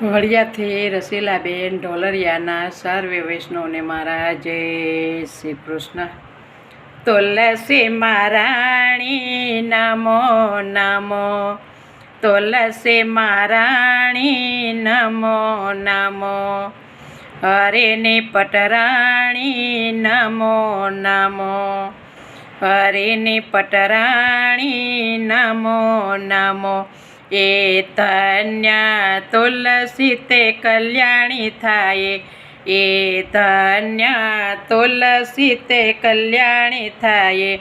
વડિયાથી રસીલાબેન ઢોલરિયાના સર્વે વૈષ્ણવને મારા જય શ્રી કૃષ્ણ. તુલસી મહારાણી નમો નમો, તુલસી મહારાણી નમો નમો, હરિની પટરાણી નમો નમો, હરિની પટરાણી નમો નમો. એ ધન્ય તુલસી તે કલ્યાણી થાય, એ ધન્ય તુલસી તે કલ્યાણી થાય.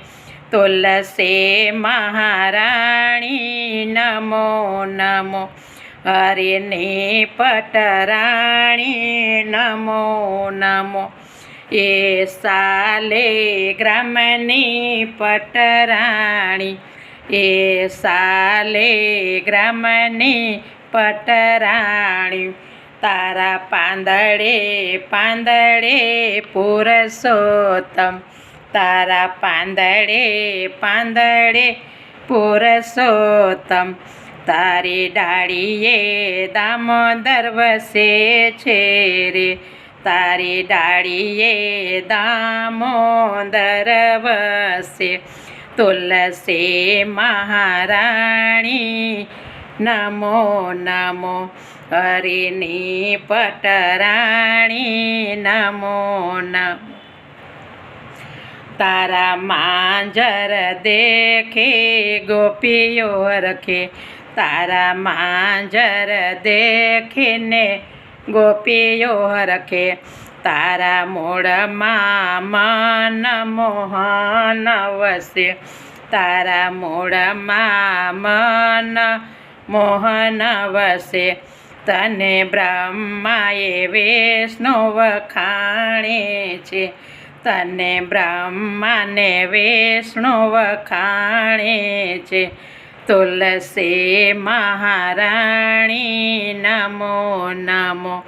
તુલસી મહારાણી નમો નમો, હરિની પટરાણી નમો નમો. એ સાલે ગ્રામની પટરાણી, એ સાલે ગ્રામની પટરાણી. તારા પાંદડે પાંદડે પુરુષોત્તમ, તારા પાંદડે પાંદડે પુરુષોત્તમ. તારી ડાળીએ દામોદર વસે છે રે, તારી ડાળીએ દામોદર વસે. તુલસી મહારાણી નમો નમો, હરિની પટરાણી નમો નમો. તારા માંજર દેખે ગોપીઓ રખે, તારા માંજર દેખીને ગોપીઓ રખે. તારા મૂળમાં મન મોહન વસે, તારા મૂળમાં મન મોહન વસે. તને બ્રહ્માએ વિષ્ણુ વખાણે છે, તને બ્રહ્માને વિષ્ણુ વખાણે છે. તુલસી મહારાણી નમો નમો,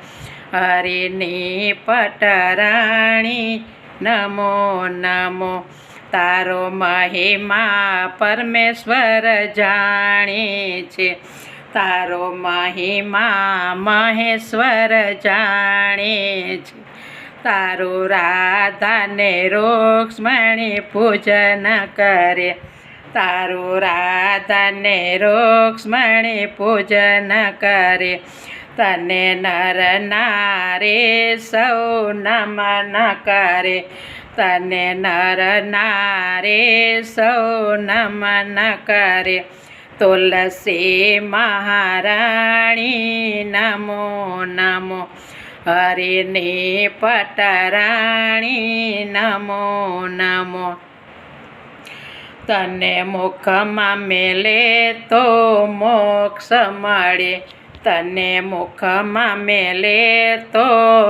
હરિની પટરાણી નમો નમો. તારો મહિમા પરમેશ્વર જાણે છે, તારો મહિમા મહેશ્વર જાણે છે. તારું રાધાને રૂક્ષ્મણી પૂજન કરે, તારું રાધાને રૂક્ષ્મણી પૂજન કરે. તને નર નારી સૌ નમન કરે, તને નર નારી સૌ નમન કરે. તુલસી મહારાણી નમો નમો, હરિની પટરાણી નમો નમો. તને મુખમાં મેલે તો મોક્ષ મળે, તને મુખમાં મેલે તો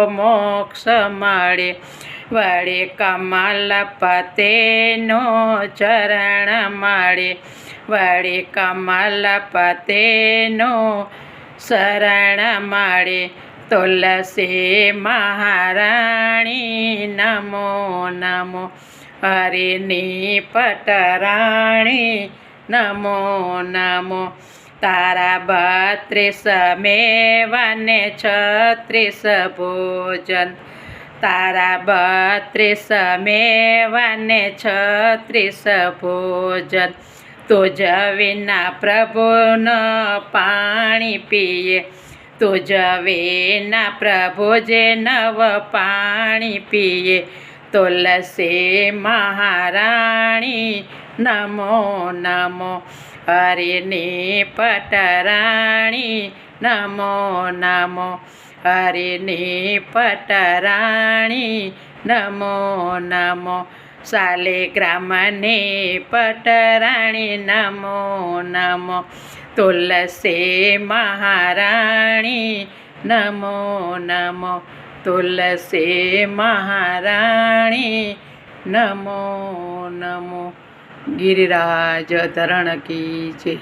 મોક્ષ મળે. વળી કમલપતિનો ચરણ મળે, વળી કમલપતિનો શરણ મળે. તુલસી મહારાણી નમો નમો, હરિની પટરાણી નમો નમો. તારા 32 મેવાને 36 ભોજન, તારા 32 મેવાને 36 ભોજન. તુજ વિના પ્રભુન પાણી પીએ, તુજ વિના પ્રભુ જે નવ પાણી પીએ. તુલસી મહારાણી નમો નમો, હરિની પટરાણી નમો નમો, હરિની પટરાણી નમો નમો. શાલિગ્રામની પટરાણી નમો નમો. તુલસી મહારાણી નમો નમો, તુલસી મહારાણી નમો નમો. ગિરિરાજ ધરણ કી જય.